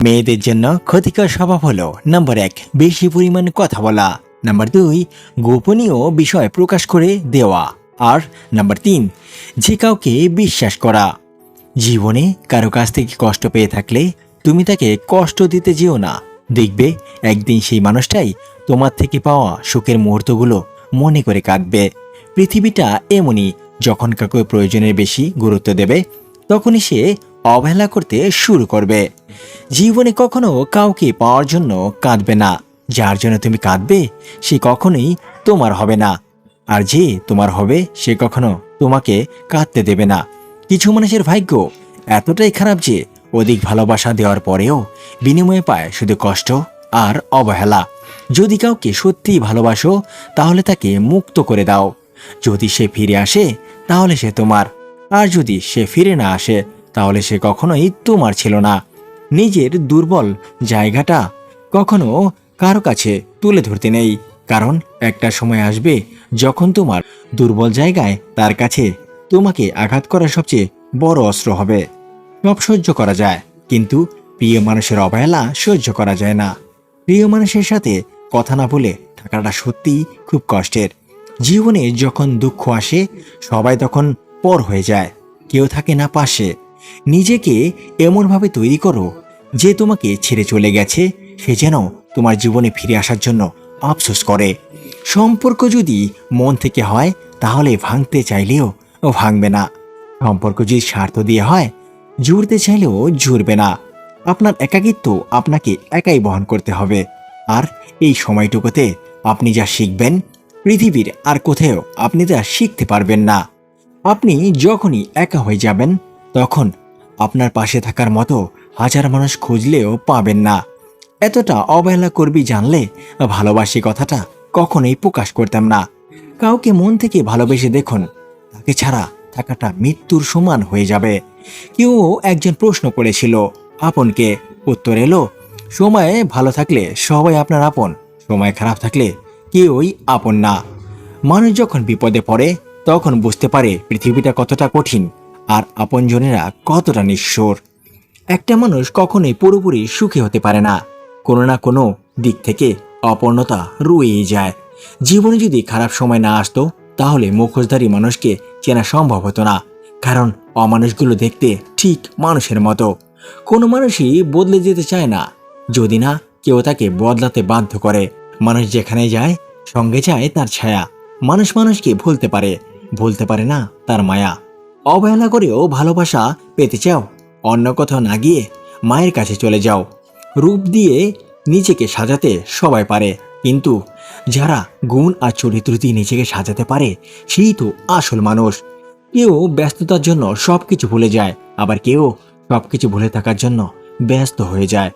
মেয়েদের জন্য ক্ষতিকর স্বভাব হলো নাম্বার 1, বেশি পরিমাণ কথা বলা, নাম্বার 2, গোপনীয় বিষয় প্রকাশ করে দেওয়া, আর নাম্বার 3, যে কাউকে বিশ্বাস করা। জীবনে কারো কাছ থেকে কষ্ট পেয়ে থাকলে তুমি তাকে কষ্ট দিতে যেও না। দেখবে একদিন সেই মানুষটাই তোমার থেকে পাওয়া সুখের মুহূর্তগুলো মনে করে কাঁদবে। পৃথিবীটা এমনই, যখন কাউকে প্রয়োজনের বেশি গুরুত্ব দেবে তখনই সে অবহেলা করতে শুরু করবে। জীবনে কখনো কাউকে পাওয়ার জন্য কাঁদবে না। যার জন্য তুমি কাঁদবে সে কখনোই তোমার হবে না, আর যে তোমার হবে সে কখনো তোমাকে কাঁদতে দেবে না। কিছু মানুষের ভাগ্য এতটাই খারাপ যে অধিক ভালোবাসা দেওয়ার পরেও বিনিময়ে পায় শুধু কষ্ট আর অবহেলা। যদি কাউকে সত্যিই ভালোবাসো তাহলে তাকে মুক্ত করে দাও। যদি সে ফিরে আসে তাহলে সে তোমার, আর যদি সে ফিরে না আসে তাহলে সে কখনোই তোমার ছিল না। নিজের দুর্বল জায়গাটা কখনো কারো কাছে তুলে ধরতে নেই, কারণ একটা সময় আসবে যখন তোমার দুর্বল জায়গায় তার কাছে তোমাকে আঘাত করা সবচেয়ে বড় অস্ত্র হবে। সব সহ্য করা যায়, কিন্তু প্রিয় মানুষের অবহেলা সহ্য করা যায় না। প্রিয় মানুষের সাথে কথা না বলে থাকাটা সত্যিই খুব কষ্টের। জীবনে যখন দুঃখ আসে সবাই তখন পর হয়ে যায়, কেউ থাকে না পাশে। নিজেকে এমনভাবে তৈরি করো যে তোমাকে ছেড়ে চলে গেছে সে যেন তোমার জীবনে ফিরে আসার জন্য আফসোস করে। সম্পর্ক যদি মন থেকে হয় তাহলে ভাঙতে চাইলেও ভাঙবে না। সম্পর্ক যদি স্বার্থ দিয়ে হয় জুড়তে চাইলেও জুড়বে না। আপনার একাকিত্ব আপনাকে একাই বহন করতে হবে, আর এই সময়টুকুতে আপনি যা শিখবেন পৃথিবীর আর কোথাও আপনি তা শিখতে পারবেন না। আপনি যখনই একা হয়ে যাবেন তখন আপনার পাশে থাকার মতো হাজার মানুষ খুঁজলেও পাবেন না। এতটা অবহেলা করবি জানলে ভালোবাসি কথাটা কখনোই প্রকাশ করতাম না। কাউকে মন থেকে ভালোবেসে দেখুন, তাকে ছাড়া থাকাটা মৃত্যুর সমান হয়ে যাবে। কেউ একজন প্রশ্ন করেছিল আপনকে, উত্তর এলো সময়ে ভালো থাকলে সবাই আপনার আপন, সময় খারাপ থাকলে কেউই আপন না। মানুষ যখন বিপদে পড়ে তখন বুঝতে পারে পৃথিবীটা কতটা কঠিন আর আপনজনেরা কতটা নিঃস্বর। একটা মানুষ কখনোই পুরোপুরি সুখী হতে পারে না, কোনো না কোনো দিক থেকে অপূর্ণতা রয়েই যায়। জীবনে যদি খারাপ সময় না আসতো তাহলে মুখোশধারী মানুষকে চেনা সম্ভব হতো না, কারণ অমানুষগুলো দেখতে ঠিক মানুষের মতো। কোনো মানুষই বদলে যেতে চায় না যদি না কেউ তাকে বদলাতে বাধ্য করে। মানুষ যেখানে যায় সঙ্গে যায় তার ছায়া। মানুষ মানুষকে ভুলতে পারে না তার মায়া। অবহেলা করেও ভালোবাসা পেতে চাও, অন্য কোথাও না গিয়ে মায়ের কাছে চলে যাও। রূপ দিয়ে নিজেকে সাজাতে সবাই পারে, কিন্তু যারা গুণ আর চরিত্র দিয়ে নিজেকে সাজাতে পারে সেই তো আসল মানুষ। কেউ ব্যস্ততার জন্য সবকিছু ভুলে যায়, আবার কেউ সবকিছু ভুলে থাকার জন্য ব্যস্ত হয়ে যায়।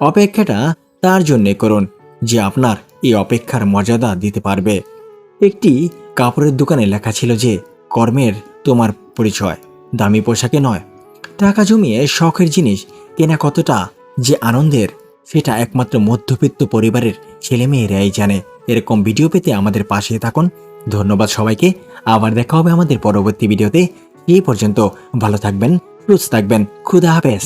অপেক্ষাটা তার জন্যে করুন যে আপনার এই অপেক্ষার মর্যাদা দিতে পারবে। একটি কাপড়ের দোকানে লেখা ছিল যে কর্মের তোমার পরিচয়, দামি পোশাকে নয়। টাকা জমিয়ে শখের জিনিস কেনা কতটা যে আনন্দের সেটা একমাত্র মধ্যবিত্ত পরিবারের ছেলেমেয়েরাই জানে। এরকম ভিডিও পেতে আমাদের পাশে থাকুন। ধন্যবাদ সবাইকে। আবার দেখা হবে আমাদের পরবর্তী ভিডিওতে। এই পর্যন্ত ভালো থাকবেন, সুস্থ থাকবেন। খুদা হাফেজ।